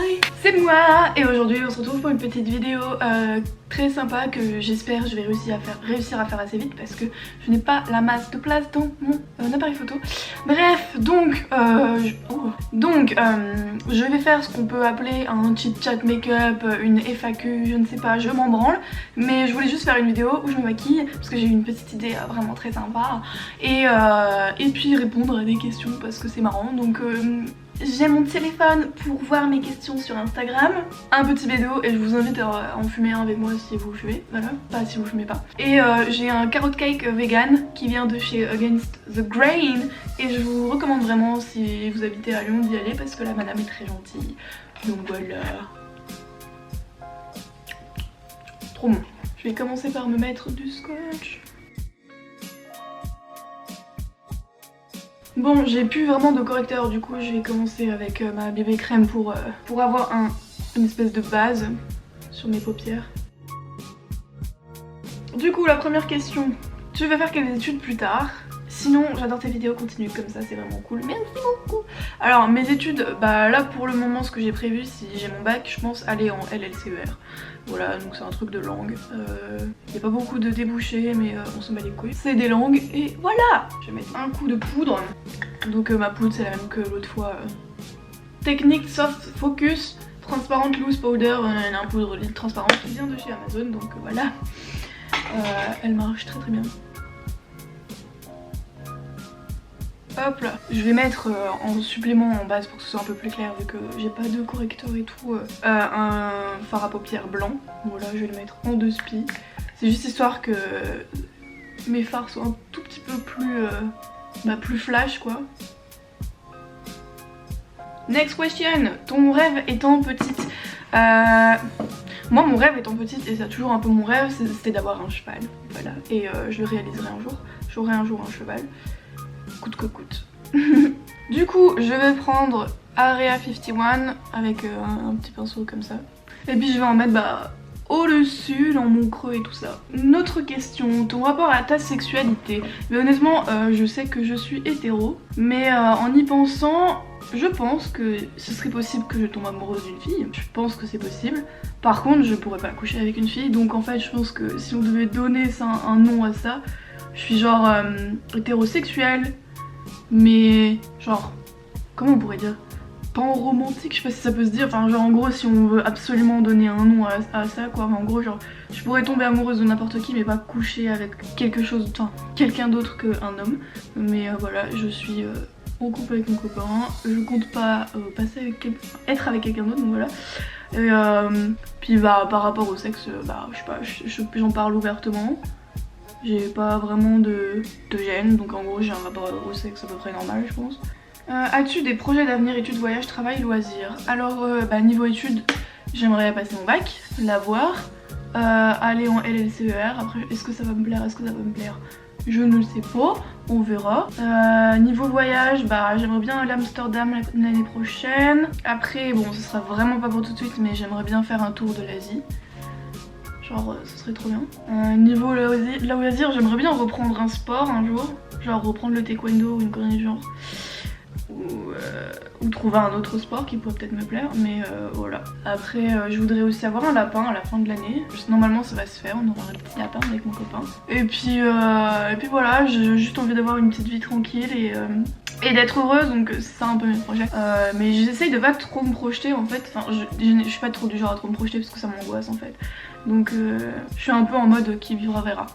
Hi, c'est moi et aujourd'hui on se retrouve pour une petite vidéo très sympa que j'espère je vais réussir à faire assez vite parce que je n'ai pas la masse de place dans mon appareil photo. Bref, donc je vais faire ce qu'on peut appeler un chit chat make-up, une FAQ, je ne sais pas, je m'en branle. Mais je voulais juste faire une vidéo où je me maquille parce que j'ai eu une petite idée vraiment très sympa et puis répondre à des questions parce que c'est marrant. Donc j'ai mon téléphone pour voir mes questions sur Instagram, un petit bédo et je vous invite à en fumer un avec moi si vous fumez, voilà, pas si vous fumez pas. Et j'ai un carrot cake vegan qui vient de chez Against the Grain et je vous recommande vraiment si vous habitez à Lyon d'y aller parce que la madame est très gentille. Donc voilà. Trop bon. Je vais commencer par me mettre du scotch. Bon, j'ai plus vraiment de correcteur, du coup je vais commencer avec ma bébé crème pour avoir une espèce de base sur mes paupières. Du coup, la première question, tu vas faire quelles études plus tard? Sinon, j'adore tes vidéos, continue comme ça, c'est vraiment cool. Merci beaucoup. Alors, mes études, bah là pour le moment, ce que j'ai prévu, si j'ai mon bac, je pense aller en LLCER. Voilà, donc c'est un truc de langue. Y a pas beaucoup de débouchés, mais on s'en bat les couilles. C'est des langues et voilà. Je vais mettre un coup de poudre. Donc ma poudre, c'est la même que l'autre fois. Technique Soft Focus Transparent Loose Powder, une poudre libre transparente qui vient de chez Amazon, donc voilà. Elle marche très très bien. Hop là, je vais mettre en supplément en base pour que ce soit un peu plus clair vu que j'ai pas de correcteur et tout, un fard à paupières blanc. Voilà, je vais le mettre en 2 spi. C'est juste histoire que mes fards soient un tout petit peu plus, plus flash quoi. Next question, ton rêve étant petite. Moi mon rêve étant petite, et c'est toujours un peu mon rêve, c'était d'avoir un cheval. Voilà, et je le réaliserai un jour. J'aurai un jour un cheval. Coûte que coûte. Du coup, je vais prendre Area 51 avec un petit pinceau comme ça. Et puis je vais en mettre au-dessus, dans mon creux et tout ça. Une autre question, ton rapport à ta sexualité. Mais honnêtement, je sais que je suis hétéro, mais en y pensant, je pense que ce serait possible que je tombe amoureuse d'une fille. Je pense que c'est possible. Par contre, je pourrais pas coucher avec une fille, donc en fait, je pense que si on devait donner ça, un nom à ça, je suis genre hétérosexuelle. Mais genre, comment on pourrait dire? Pas en romantique, je sais pas si ça peut se dire, enfin genre en gros si on veut absolument donner un nom à ça quoi, mais en gros genre je pourrais tomber amoureuse de n'importe qui mais pas coucher avec quelque chose, enfin quelqu'un d'autre qu'un homme. Mais voilà, je suis en couple avec mon copain, je compte pas passer avec être avec quelqu'un d'autre, donc voilà. Et puis par rapport au sexe, je sais pas, j'en parle ouvertement. J'ai pas vraiment de gêne, donc en gros j'ai un rapport au sexe à peu près normal je pense. As-tu des projets d'avenir, études, voyages, travail, loisirs? Alors niveau études, j'aimerais passer mon bac, l'avoir, aller en LLCER, après est-ce que ça va me plaire, je ne le sais pas, on verra. Niveau voyage, j'aimerais bien aller à Amsterdam l'année prochaine. Après bon ce sera vraiment pas pour tout de suite mais j'aimerais bien faire un tour de l'Asie. Genre ce serait trop bien. Niveau loisir, j'aimerais bien reprendre un sport un jour. Genre reprendre le taekwondo ou une connerie du genre. Ou trouver un autre sport qui pourrait peut-être me plaire. Mais voilà. Après je voudrais aussi avoir un lapin à la fin de l'année. Normalement ça va se faire, on aura un petit lapin avec mon copain. Et puis voilà, j'ai juste envie d'avoir une petite vie tranquille et d'être heureuse, donc c'est ça un peu mes projets. Mais j'essaye de pas trop me projeter en fait. Enfin je suis pas trop du genre à trop me projeter parce que ça m'angoisse en fait. Donc je suis un peu en mode qui vivra verra.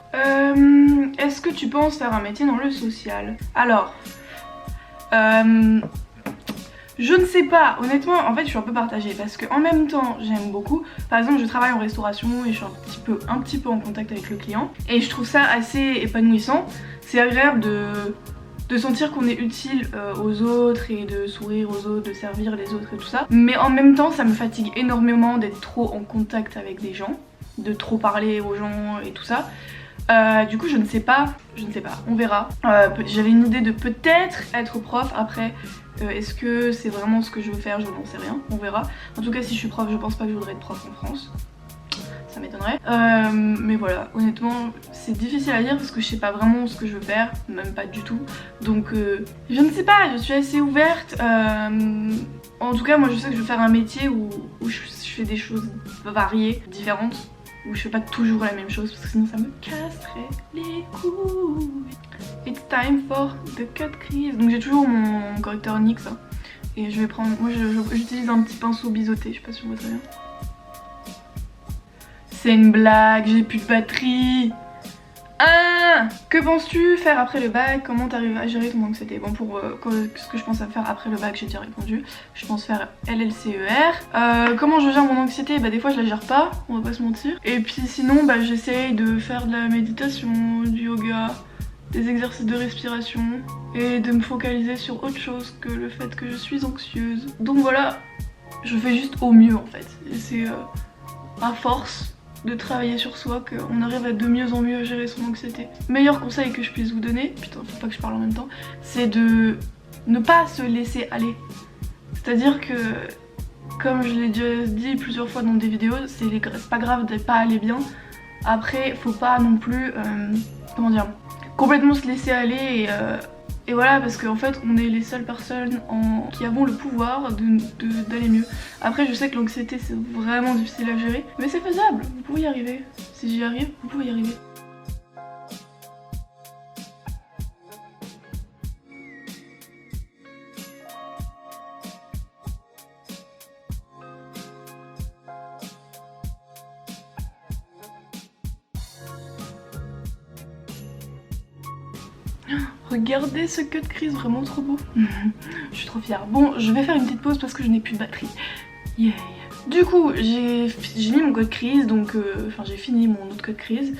Est-ce que tu penses faire un métier dans le social? Alors, je ne sais pas, honnêtement en fait je suis un peu partagée parce que en même temps j'aime beaucoup. Par exemple je travaille en restauration et je suis un petit peu en contact avec le client et je trouve ça assez épanouissant. C'est agréable de sentir qu'on est utile aux autres et de sourire aux autres, de servir les autres et tout ça. Mais en même temps ça me fatigue énormément d'être trop en contact avec des gens, de trop parler aux gens et tout ça. Du coup je ne sais pas, on verra. J'avais une idée de peut-être être prof, après est-ce que c'est vraiment ce que je veux faire, je n'en sais rien, on verra. En tout cas si je suis prof, je pense pas que je voudrais être prof en France. Ça m'étonnerait. Mais voilà, honnêtement c'est difficile à dire parce que je sais pas vraiment ce que je veux faire, même pas du tout. Donc je ne sais pas, je suis assez ouverte. En tout cas moi je sais que je veux faire un métier où je fais des choses variées, différentes, où je fais pas toujours la même chose parce que sinon ça me casserait les couilles. It's time for the cut crease. Donc j'ai toujours mon correcteur NYX hein. Et je vais prendre, moi j'utilise un petit pinceau biseauté, je sais pas si on voit très bien. C'est une blague, j'ai plus de batterie. Ah, que penses-tu faire après le bac? Comment t'arrives à gérer ton anxiété? Bon pour ce que je pense à faire après le bac j'ai déjà répondu. Je pense faire LLCER. Comment je gère mon anxiété? Bah des fois je la gère pas, on va pas se mentir. Et puis sinon bah j'essaye de faire de la méditation, du yoga, des exercices de respiration et de me focaliser sur autre chose que le fait que je suis anxieuse. Donc voilà, je fais juste au mieux en fait. Et c'est à force de travailler sur soi qu'on arrive à de mieux en mieux à gérer son anxiété. Meilleur conseil que je puisse vous donner, putain faut pas que je parle en même temps, c'est de ne pas se laisser aller. C'est-à-dire que, comme je l'ai déjà dit plusieurs fois dans des vidéos, c'est pas grave d'être pas aller bien. Après faut pas non plus, comment dire, complètement se laisser aller et voilà, parce qu'en fait on est les seules personnes qui avons le pouvoir d'aller mieux. Après je sais que l'anxiété c'est vraiment difficile à gérer, mais c'est faisable, vous pouvez y arriver. Si j'y arrive, vous pouvez y arriver. Regardez ce cut crease, vraiment trop beau. Je suis trop fière. Bon, je vais faire une petite pause parce que je n'ai plus de batterie. Yay. Du coup, j'ai mis mon cut crease, donc enfin j'ai fini mon autre cut crease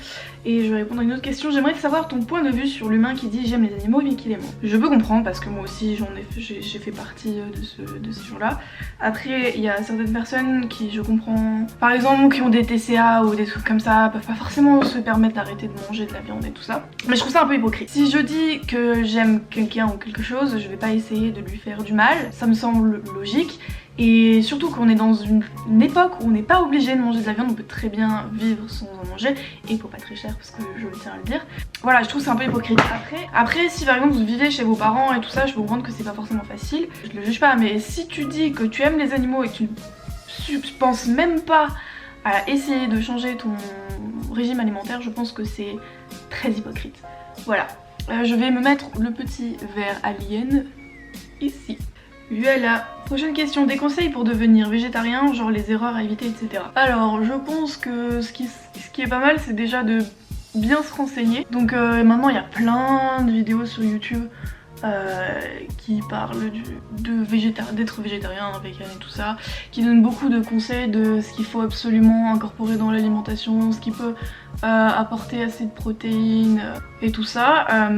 et je vais répondre à une autre question. J'aimerais savoir ton point de vue sur l'humain qui dit j'aime les animaux mais qui les ment. Je peux comprendre parce que moi aussi j'ai fait partie de ces gens-là. Après, il y a certaines personnes qui, je comprends, par exemple qui ont des TCA ou des trucs comme ça, peuvent pas forcément se permettre d'arrêter de manger de la viande et tout ça. Mais je trouve ça un peu hypocrite. Si je dis que j'aime quelqu'un ou quelque chose, je vais pas essayer de lui faire du mal, ça me semble logique. Et surtout qu'on est dans une époque où on n'est pas obligé de manger de la viande, on peut très bien vivre sans en manger et pour pas très cher parce que je tiens à le dire. Voilà, je trouve c'est un peu hypocrite. Après si par exemple vous vivez chez vos parents et tout ça, je peux comprendre que c'est pas forcément facile, je le juge pas, mais si tu dis que tu aimes les animaux et que tu penses même pas à essayer de changer ton régime alimentaire, je pense que c'est très hypocrite. Voilà, je vais me mettre le petit verre Alien ici. Voilà. Prochaine question, des conseils pour devenir végétarien, genre les erreurs à éviter, etc. Alors je pense que ce qui est pas mal c'est déjà de bien se renseigner. Donc maintenant il y a plein de vidéos sur YouTube qui parlent d'être végétarien, vegan et tout ça, qui donnent beaucoup de conseils de ce qu'il faut absolument incorporer dans l'alimentation, ce qui peut apporter assez de protéines et tout ça.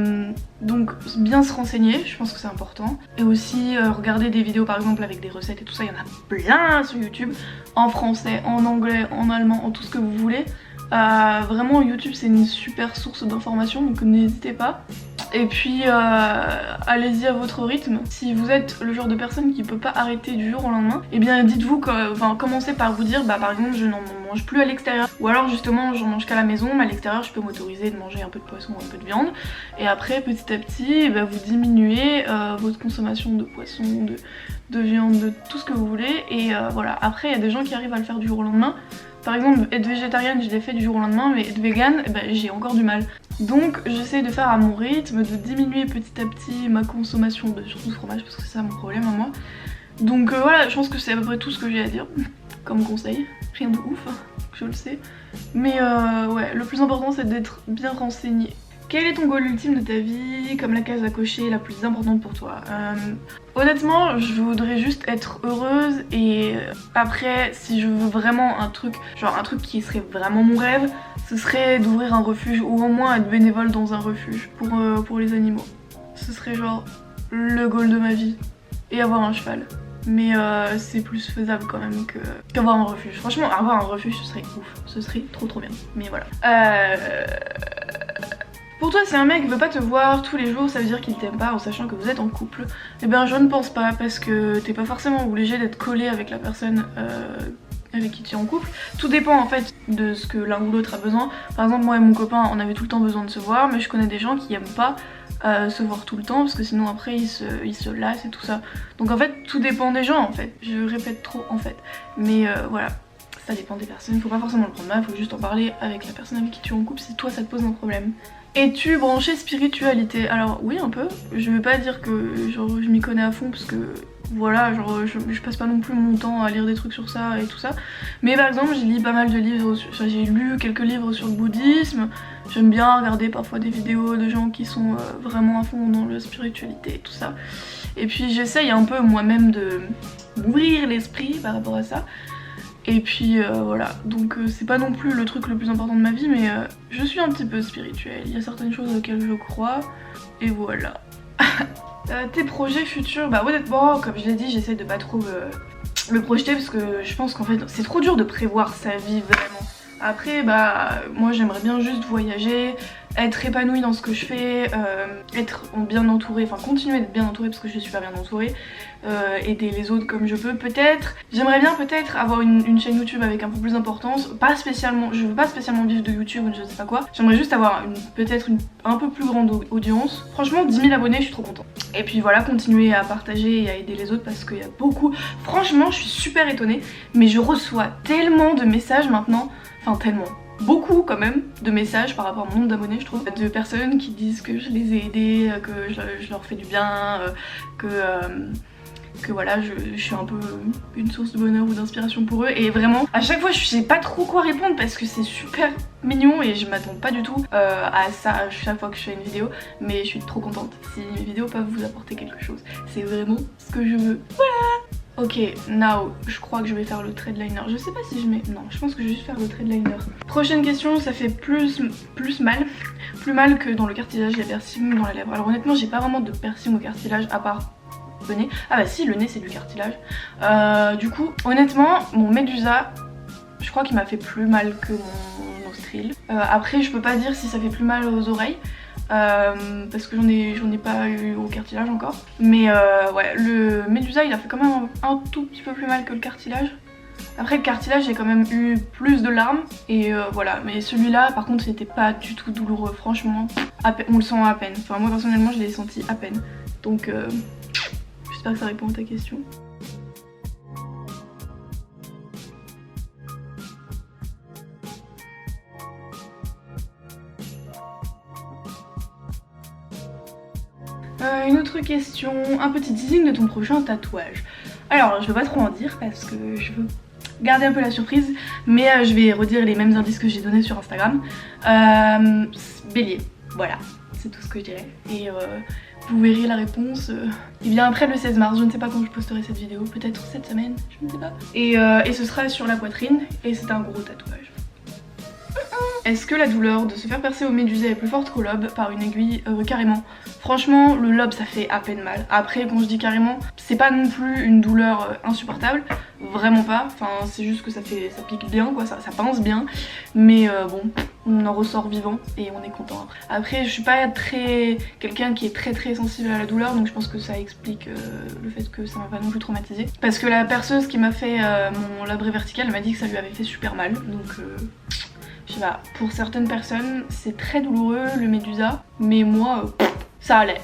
Donc bien se renseigner, je pense que c'est important. Et aussi regarder des vidéos par exemple avec des recettes et tout ça, il y en a plein sur YouTube, en français, en anglais, en allemand, en tout ce que vous voulez. Vraiment YouTube c'est une super source d'informations, donc n'hésitez pas. Et puis allez-y à votre rythme. Si vous êtes le genre de personne qui peut pas arrêter du jour au lendemain, et bien dites-vous que, enfin commencez par vous dire bah par exemple je n'en mange plus à l'extérieur, ou alors justement j'en mange qu'à la maison, mais à l'extérieur je peux m'autoriser de manger un peu de poisson ou un peu de viande, et après petit à petit bah, vous diminuez votre consommation de poisson, de viande, de tout ce que vous voulez, et voilà. Après il y a des gens qui arrivent à le faire du jour au lendemain. Par exemple, être végétarienne, je l'ai fait du jour au lendemain, mais être végane, bah, j'ai encore du mal. Donc j'essaie de faire à mon rythme, de diminuer petit à petit ma consommation de surtout fromage, parce que c'est ça mon problème à moi. Donc voilà, je pense que c'est à peu près tout ce que j'ai à dire comme conseil. Rien de ouf, je le sais. Mais ouais, le plus important c'est d'être bien renseigné. Quel est ton goal ultime de ta vie, comme la case à cocher la plus importante pour toi? Honnêtement, je voudrais juste être heureuse, et après, si je veux vraiment un truc, genre un truc qui serait vraiment mon rêve, ce serait d'ouvrir un refuge, ou au moins être bénévole dans un refuge pour les animaux. Ce serait genre le goal de ma vie, et avoir un cheval. Mais c'est plus faisable quand même qu'avoir un refuge. Franchement, avoir un refuge ce serait ouf, ce serait trop bien. Mais voilà. Pour toi, si un mec veut pas te voir tous les jours, ça veut dire qu'il t'aime pas en sachant que vous êtes en couple? Eh bien je ne pense pas, parce que t'es pas forcément obligé d'être collé avec la personne avec qui tu es en couple. Tout dépend en fait de ce que l'un ou l'autre a besoin. Par exemple moi et mon copain on avait tout le temps besoin de se voir, mais je connais des gens qui aiment pas se voir tout le temps parce que sinon après ils se lassent et tout ça. Donc en fait tout dépend des gens en fait. Je répète trop en fait. Mais voilà, ça dépend des personnes. Faut pas forcément le prendre mal, faut juste en parler avec la personne avec qui tu es en couple si toi ça te pose un problème. Es-tu branchée spiritualité? Alors oui un peu. Je vais pas dire que genre je m'y connais à fond parce que voilà, genre je passe pas non plus mon temps à lire des trucs sur ça et tout ça. Mais par exemple j'ai lu pas mal de livres, j'ai lu quelques livres sur le bouddhisme. J'aime bien regarder parfois des vidéos de gens qui sont vraiment à fond dans la spiritualité et tout ça. Et puis j'essaye un peu moi-même de m'ouvrir l'esprit par rapport à ça. Et puis voilà, donc c'est pas non plus le truc le plus important de ma vie, mais je suis un petit peu spirituelle. Il y a certaines choses auxquelles je crois, et voilà. Tes projets futurs, bah honnêtement, comme je l'ai dit, j'essaie de pas trop me projeter parce que je pense qu'en fait c'est trop dur de prévoir sa vie vraiment. Après bah moi j'aimerais bien juste voyager, être épanouie dans ce que je fais, être bien entourée, enfin continuer d'être bien entourée parce que je suis super bien entourée, aider les autres comme je peux peut-être. J'aimerais bien peut-être avoir une chaîne YouTube avec un peu plus d'importance, pas spécialement, je veux pas spécialement vivre de YouTube ou je sais pas quoi. J'aimerais juste avoir peut-être une un peu plus grande audience. Franchement 10 000 abonnés je suis trop contente. Et puis voilà, continuer à partager et à aider les autres parce qu'il y a beaucoup, franchement je suis super étonnée, mais je reçois tellement de messages maintenant, enfin tellement, beaucoup quand même de messages par rapport à mon nombre d'abonnés je trouve, de personnes qui disent que je les ai aidés, que je leur fais du bien, que voilà je suis un peu une source de bonheur ou d'inspiration pour eux. Et vraiment à chaque fois je sais pas trop quoi répondre parce que c'est super mignon et je m'attends pas du tout à ça chaque fois que je fais une vidéo, mais je suis trop contente si mes vidéos peuvent vous apporter quelque chose, c'est vraiment ce que je veux, voilà. Ok, now, je crois que je vais faire le trait de liner. Je sais pas si je mets... Non, je pense que je vais juste faire le trait de liner. Prochaine question, ça fait plus mal. Plus mal que dans le cartilage, il y a piercing dans la lèvre. Alors honnêtement, j'ai pas vraiment de piercing au cartilage à part le nez. Ah bah si, le nez c'est du cartilage. Du coup, honnêtement, mon médusa, je crois qu'il m'a fait plus mal que mon nostril. Après, je peux pas dire si ça fait plus mal aux oreilles. Parce que j'en ai pas eu au cartilage encore, mais ouais, le médusa il a fait quand même un tout petit peu plus mal que le cartilage. Après le cartilage j'ai quand même eu plus de larmes et voilà, mais celui-là par contre c'était pas du tout douloureux, franchement on le sent à peine, enfin moi personnellement je l'ai senti à peine, donc j'espère que ça répond à ta question. Une autre question, un petit teasing de ton prochain tatouage. Alors je veux pas trop en dire parce que je veux garder un peu la surprise, mais je vais redire les mêmes indices que j'ai donnés sur Instagram. Bélier, voilà, c'est tout ce que je dirais. Et vous verrez la réponse et bien après le 16 mars, je ne sais pas quand je posterai cette vidéo, peut-être cette semaine, je ne sais pas. Et ce sera sur la poitrine et c'est un gros tatouage. Est-ce que la douleur de se faire percer au médusa est plus forte qu'au lobe par une aiguille? Carrément. Franchement, le lobe ça fait à peine mal. Après, quand je dis carrément, c'est pas non plus une douleur insupportable. Vraiment pas. Enfin, c'est juste que ça pique bien quoi, ça pince bien. Mais bon, on en ressort vivant et on est content. Après, je suis pas quelqu'un qui est très sensible à la douleur, donc je pense que ça explique le fait que ça m'a pas non plus traumatisée. Parce que la perceuse qui m'a fait mon labré vertical m'a dit que ça lui avait fait super mal. Donc je sais pas, pour certaines personnes c'est très douloureux le médusa, mais moi ça allait.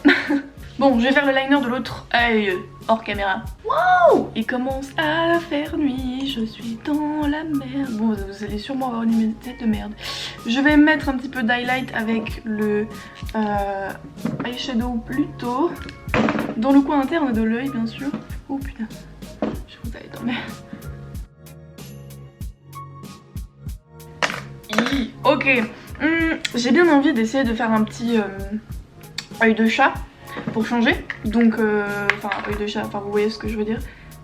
Bon, je vais faire le liner de l'autre œil hors caméra. Wow! Il commence à faire nuit, je suis dans la merde. Bon, vous allez sûrement avoir une tête de merde. Je vais mettre un petit peu d'highlight avec le eyeshadow Pluto dans le coin interne de l'œil bien sûr. Oh putain, je vous allez tomber. Ok, j'ai bien envie d'essayer de faire un petit œil de chat pour changer. Donc, enfin œil de chat, enfin vous voyez ce que je veux dire.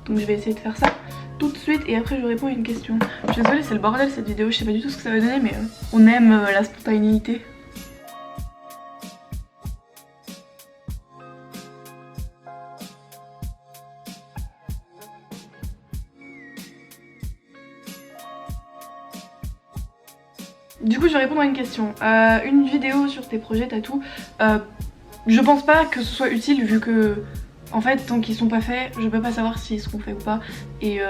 Donc je vais essayer de faire ça tout de suite et après je réponds à une question. Je suis désolée, c'est le bordel cette vidéo, je sais pas du tout ce que ça va donner mais on aime la spontanéité. Du coup je vais répondre à une question. Une vidéo sur tes projets tatou, je pense pas que ce soit utile vu que en fait tant qu'ils sont pas faits je peux pas savoir s'ils seront faits ou pas. Et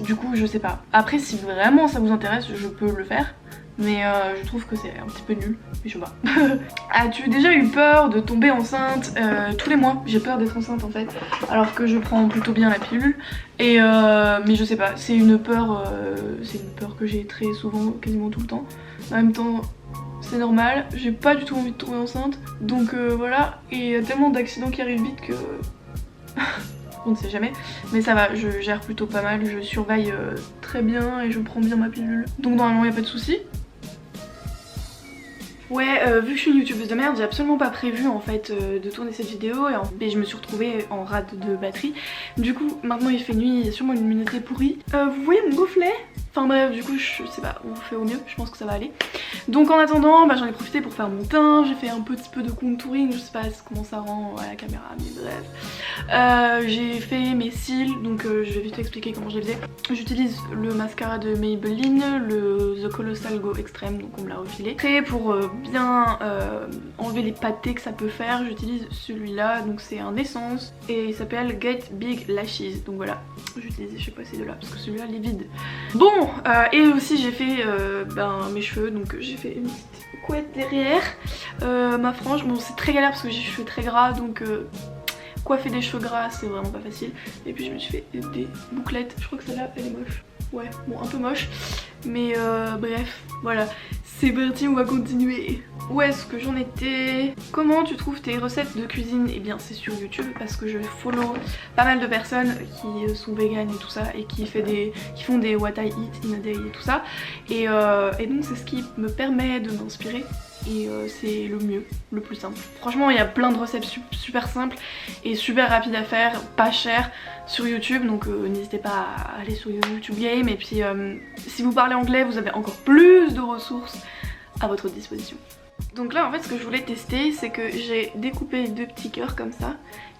du coup je sais pas. Après si vraiment ça vous intéresse je peux le faire. mais je trouve que c'est un petit peu nul, mais je sais pas. As-tu déjà eu peur de tomber enceinte? Tous les mois j'ai peur d'être enceinte en fait, alors que je prends plutôt bien la pilule. Et mais je sais pas, c'est une peur que j'ai très souvent, quasiment tout le temps. En même temps c'est normal, j'ai pas du tout envie de tomber enceinte, donc voilà. Et il y a tellement d'accidents qui arrivent vite que on ne sait jamais, mais ça va, je gère plutôt pas mal, je surveille très bien et je prends bien ma pilule, donc normalement il n'y a pas de souci. Ouais, vu que je suis une youtubeuse de merde, j'ai absolument pas prévu en fait de tourner cette vidéo et je me suis retrouvée en rate de batterie. Du coup, maintenant il fait nuit, il y a sûrement une luminosité pourrie. Vous voyez mon reflet? Enfin bref, du coup je sais pas, on fait au mieux, je pense que ça va aller. Donc en attendant, j'en ai profité pour faire mon teint, j'ai fait un petit peu de contouring, je sais pas comment ça rend à la caméra, mais bref. J'ai fait mes cils, donc je vais vite expliquer comment je les faisais. J'utilise le mascara de Maybelline, le The Colossal Go Extreme, donc on me l'a refilé. Après pour bien enlever les pâtés que ça peut faire, j'utilise celui-là, donc c'est un essence et il s'appelle Get Big Lashes, donc voilà, j'utilise je sais pas ces deux là parce que celui-là il est vide. Bon, et aussi j'ai fait mes cheveux, donc j'ai fait une petite couette derrière, ma frange, bon c'est très galère parce que j'ai les cheveux très gras, donc coiffer des cheveux gras c'est vraiment pas facile. Et puis je me suis fait des bouclettes, je crois que celle-là elle est moche, ouais bon un peu moche, mais bref voilà, c'est parti, on va continuer. Où est-ce que j'en étais? Comment tu trouves tes recettes de cuisine? Eh bien c'est sur YouTube parce que je follow pas mal de personnes qui sont véganes et tout ça et qui font des what I eat in a day et tout ça, et donc c'est ce qui me permet de m'inspirer et c'est le mieux, le plus simple. Franchement il y a plein de recettes super simples et super rapides à faire, pas cher sur YouTube, donc n'hésitez pas à aller sur YouTube Game. Et puis si vous parlez anglais vous avez encore plus de ressources à votre disposition. Donc là en fait ce que je voulais tester c'est que j'ai découpé 2 petits cœurs comme ça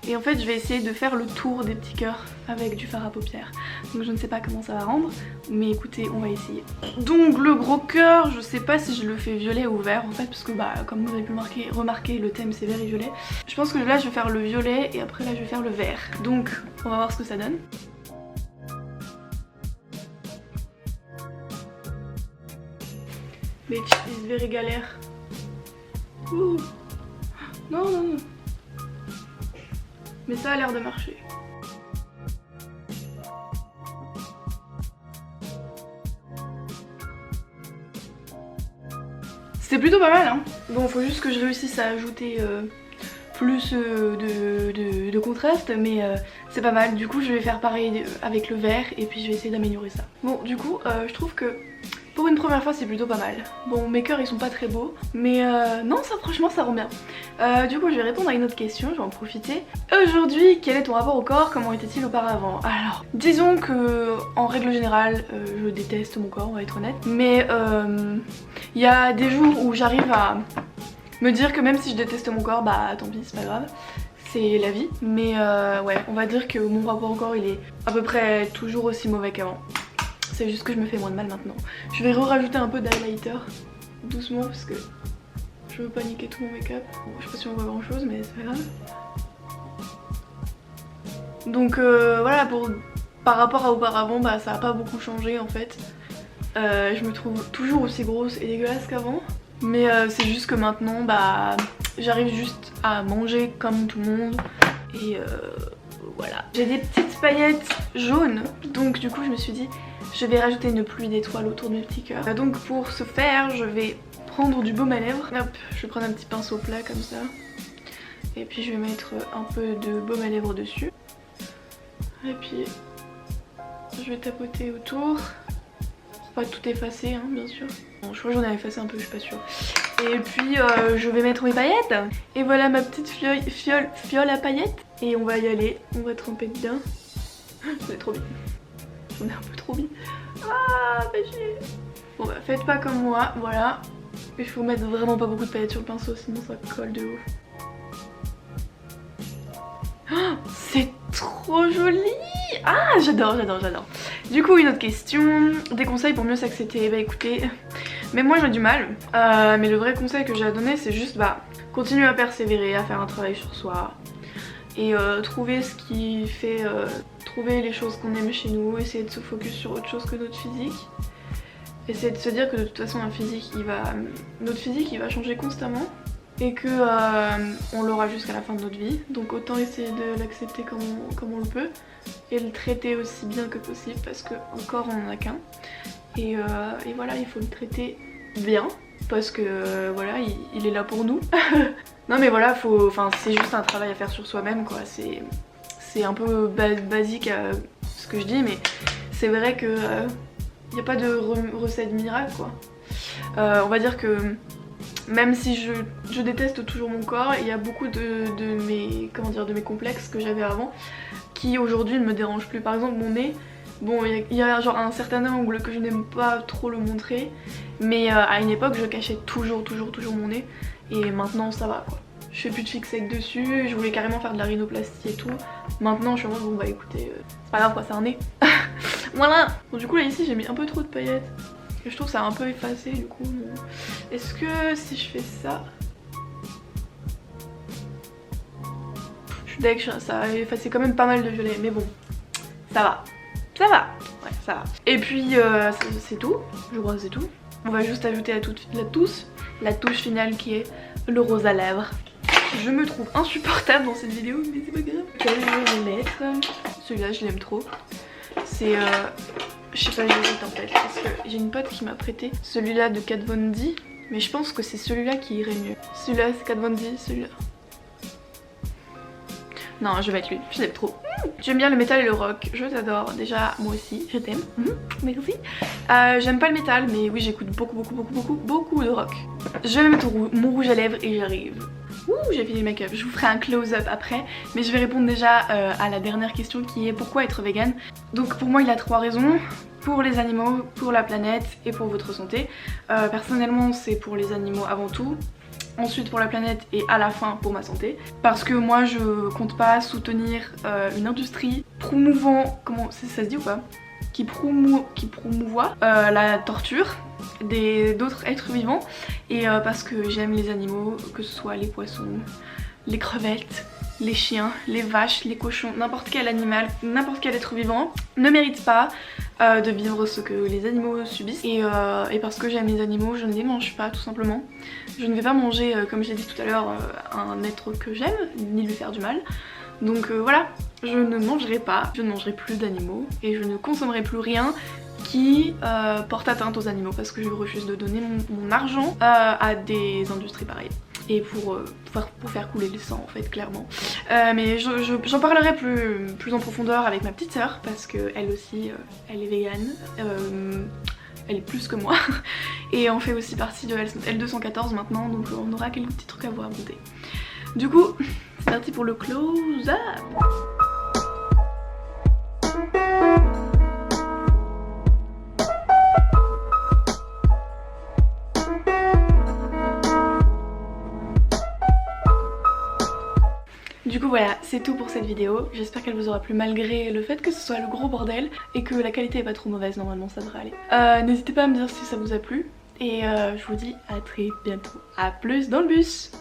et en fait je vais essayer de faire le tour des petits cœurs avec du fard à paupières. Donc je ne sais pas comment ça va rendre, mais écoutez on va essayer. Donc le gros cœur, je sais pas si je le fais violet ou vert en fait, parce que comme vous avez pu remarquer le thème c'est vert et violet. Je pense que là je vais faire le violet et après là je vais faire le vert. Donc on va voir ce que ça donne. Bitch is very galère. Ouh. Non non non. Mais ça a l'air de marcher. C'était plutôt pas mal hein. Bon faut juste que je réussisse à ajouter plus de contraste, mais c'est pas mal. Du coup je vais faire pareil avec le vert et puis je vais essayer d'améliorer ça. Bon du coup je trouve que pour une première fois c'est plutôt pas mal. Bon mes cœurs ils sont pas très beaux, mais non ça franchement ça rend bien. Du coup je vais répondre à une autre question, je vais en profiter. Aujourd'hui quel est ton rapport au corps, comment était-il auparavant? Alors disons que en règle générale je déteste mon corps, on va être honnête, mais il y a des jours où j'arrive à me dire que même si je déteste mon corps, bah tant pis c'est pas grave, c'est la vie. Mais ouais on va dire que mon rapport au corps il est à peu près toujours aussi mauvais qu'avant. C'est juste que je me fais moins de mal maintenant. Je vais rajouter un peu d'highlighter doucement parce que je veux pas niquer tout mon make-up. Bon, je sais pas si on voit grand chose mais c'est pas grave. Donc voilà, par rapport à auparavant bah ça a pas beaucoup changé en fait. Je me trouve toujours aussi grosse et dégueulasse qu'avant. Mais c'est juste que maintenant bah j'arrive juste à manger comme tout le monde et voilà. J'ai des petites paillettes jaunes, donc du coup je me suis dit je vais rajouter une pluie d'étoiles autour de mes petits cœurs. Donc pour ce faire je vais prendre du baume à lèvres. Hop, je vais prendre un petit pinceau plat comme ça et puis je vais mettre un peu de baume à lèvres dessus et puis je vais tapoter autour. Pas tout effacer hein, bien sûr. Bon, je crois que j'en ai effacé un peu, je suis pas sûre. Et puis je vais mettre mes paillettes. Et voilà ma petite fiole à paillettes. Et on va y aller, on va tremper dedans. J'en ai trop mis. J'en ai un peu trop mis. Ah bah j'ai... Bon bah faites pas comme moi, voilà. Il faut mettre vraiment pas beaucoup de paillettes sur le pinceau sinon ça colle de ouf. Oh, c'est trop joli. Ah j'adore. Du coup une autre question, des conseils pour mieux s'accepter. Bah écoutez, même moi j'ai du mal, mais le vrai conseil que j'ai à donner c'est juste continuer à persévérer, à faire un travail sur soi et trouver ce qui fait, trouver les choses qu'on aime chez nous, essayer de se focus sur autre chose que notre physique. essayer de se dire que de toute façon notre physique il va changer constamment et que on l'aura jusqu'à la fin de notre vie, donc autant essayer de l'accepter comme on le peut et le traiter aussi bien que possible parce que encore on en a qu'un et voilà, il faut le traiter bien parce que voilà, il est là pour nous. Non mais voilà, c'est juste un travail à faire sur soi-même quoi, c'est un peu basique ce que je dis, mais c'est vrai que y a pas de recette miracle quoi. On va dire que même si je déteste toujours mon corps, il y a beaucoup de mes complexes que j'avais avant qui aujourd'hui ne me dérangent plus. Par exemple mon nez, bon il y a genre un certain angle que je n'aime pas trop le montrer, mais à une époque je cachais toujours mon nez et maintenant ça va quoi. Je fais plus de fixette dessus, je voulais carrément faire de la rhinoplastie et tout. Maintenant je suis en mode bon bah écoutez, c'est pas grave quoi, c'est un nez. Voilà. Bon, du coup là ici j'ai mis un peu trop de paillettes. Et je trouve que ça a un peu effacé du coup. Est-ce que si je fais ça... Je suis deg, ça a effacé quand même pas mal de gelée, mais bon, ça va. Ça va. Ouais, ça va. Et puis c'est tout, je crois que c'est tout. On va juste ajouter la touche finale qui est le rose à lèvres. Je me trouve insupportable dans cette vidéo, mais c'est pas grave. Quel je vais mettre? Celui-là, je l'aime trop. C'est... je sais pas, j'hésite en fait, parce que j'ai une pote qui m'a prêté celui-là de Kat Von D, mais je pense que c'est celui-là qui irait mieux. Celui-là, c'est Kat Von D, celui-là. Non, je vais mettre lui, je l'aime trop. J'aime bien le métal et le rock, je t'adore. Déjà, moi aussi, je t'aime. Merci. J'aime pas le métal, mais oui, j'écoute beaucoup de rock. Je vais mettre mon rouge à lèvres et j'arrive. Ouh, j'ai fini le make-up. Je vous ferai un close-up après, mais je vais répondre déjà à la dernière question qui est pourquoi être vegan. Donc pour moi, il y a 3 raisons. Pour les animaux, pour la planète et pour votre santé. Personnellement, c'est pour les animaux avant tout. Ensuite pour la planète et à la fin pour ma santé. Parce que moi je compte pas soutenir une industrie promouvant, comment ça se dit ou pas, qui promouvoit la torture d'autres êtres vivants. Et parce que j'aime les animaux, que ce soit les poissons, les crevettes, les chiens, les vaches, les cochons, n'importe quel animal, n'importe quel être vivant ne mérite pas de vivre ce que les animaux subissent. Et parce que j'aime les animaux, je ne les mange pas tout simplement. Je ne vais pas manger, comme j'ai dit tout à l'heure, un être que j'aime, ni lui faire du mal. Donc voilà, je ne mangerai pas, je ne mangerai plus d'animaux et je ne consommerai plus rien qui porte atteinte aux animaux parce que je refuse de donner mon argent à des industries pareilles. Et pour faire couler le sang en fait, clairement. Mais j'en parlerai plus en profondeur avec ma petite sœur parce qu'elle aussi, elle est végane. Elle est plus que moi. Et on fait aussi partie de L214 maintenant, donc on aura quelques petits trucs à vous raconter. Du coup, c'est parti pour le close-up. Du coup voilà, c'est tout pour cette vidéo. J'espère qu'elle vous aura plu malgré le fait que ce soit le gros bordel et que la qualité est pas trop mauvaise, normalement ça devrait aller. N'hésitez pas à me dire si ça vous a plu et je vous dis à très bientôt. À plus dans le bus.